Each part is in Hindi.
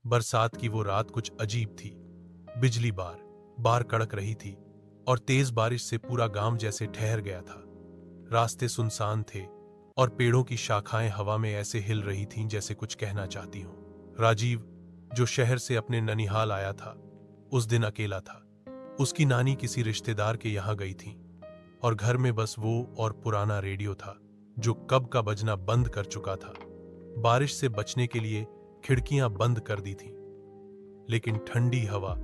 बरसात की वो रात कुछ अजीब थी। बिजली बार बार कड़क रही थी और तेज बारिश से पूरा गांव जैसे ठहर गया था। रास्ते सुनसान थे और पेड़ों की शाखाएं हवा में ऐसे हिल रही थीं जैसे कुछ कहना चाहती हों। राजीव, जो शहर से अपने ननिहाल आया था, उस दिन अकेला था। उसकी नानी किसी रिश्तेदार के यहां गई थी और घर में बस वो और पुराना रेडियो था जो कब का बजना बंद कर चुका था। बारिश से बचने के लिए खिड़कियां बंद कर दी थीं, लेकिन ठंडी हवा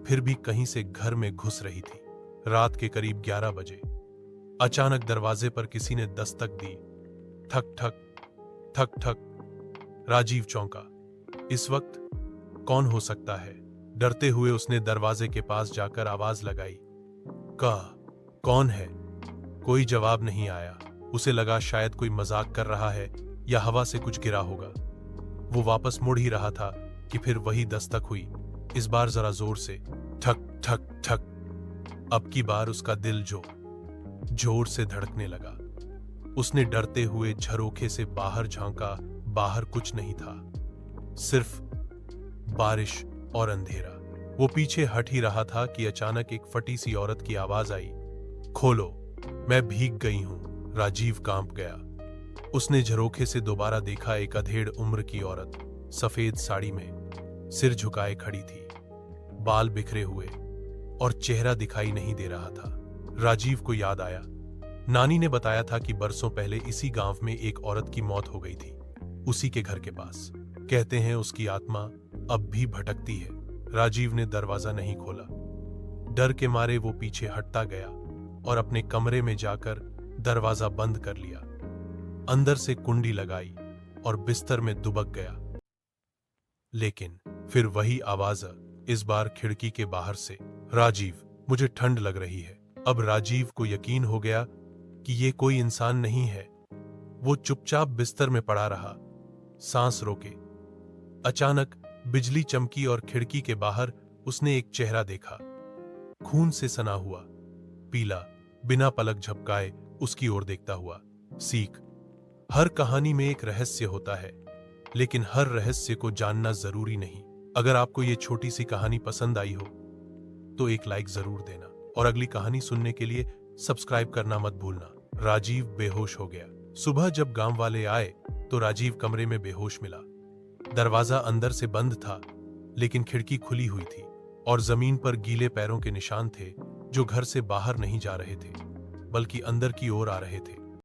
फिर भी कहीं से घर में घुस रही थी। रात के करीब 11 बजे अचानक दरवाजे पर किसी ने दस्तक दी। ठक ठक ठक ठक। राजीव चौंका। इस वक्त कौन हो सकता है? डरते हुए उसने दरवाजे के पास जाकर आवाज लगाई। कौन है? कोई जवाब नहीं आया। उसे लगा शायद कोई मजाक कर रहा है या हवा से कुछ गिरा होगा। वो वापस मुड़ ही रहा था कि फिर वही दस्तक हुई, इस बार जरा जोर से। ठक ठक ठक। अब की बार उसका दिल जोर से धड़कने लगा। उसने डरते हुए झरोखे से बाहर झांका। बाहर कुछ नहीं था, सिर्फ बारिश और अंधेरा। वो पीछे हट ही रहा था कि अचानक एक फटी सी औरत की आवाज आई। खोलो, मैं भीग गई हूं। राजीव कांप गया। उसने झरोखे से दोबारा देखा। एक अधेड़ उम्र की औरत सफेद साड़ी में सिर झुकाए खड़ी थी। बाल बिखरे हुए और चेहरा दिखाई नहीं दे रहा था। राजीव को याद आया, नानी ने बताया था कि बरसों पहले इसी गांव में एक औरत की मौत हो गई थी, उसी के घर के पास। कहते हैं उसकी आत्मा अब भी भटकती है। राजीव ने दरवाजा नहीं खोला। डर के मारे वो पीछे हटता गया और अपने कमरे में जाकर दरवाजा बंद कर लिया। अंदर से कुंडी लगाई और बिस्तर में दुबक गया। लेकिन फिर वही आवाज, इस बार खिड़की के बाहर से। राजीव, मुझे ठंड लग रही है। अब राजीव को यकीन हो गया कि ये कोई इंसान नहीं है। वो चुपचाप बिस्तर में पड़ा रहा, सांस रोके। अचानक बिजली चमकी और खिड़की के बाहर उसने एक चेहरा देखा, खून से सना हुआ, पीला, बिना पलक झपकाए उसकी ओर देखता हुआ। सीख, हर कहानी में एक रहस्य होता है, लेकिन हर रहस्य को जानना जरूरी नहीं। अगर आपको ये छोटी सी कहानी पसंद आई हो तो एक लाइक जरूर देना और अगली कहानी सुनने के लिए सब्सक्राइब करना मत भूलना। राजीव बेहोश हो गया। सुबह जब गांव वाले आए तो राजीव कमरे में बेहोश मिला। दरवाजा अंदर से बंद था, लेकिन खिड़की खुली हुई थी और जमीन पर गीले पैरों के निशान थे जो घर से बाहर नहीं जा रहे थे, बल्कि अंदर की ओर आ रहे थे।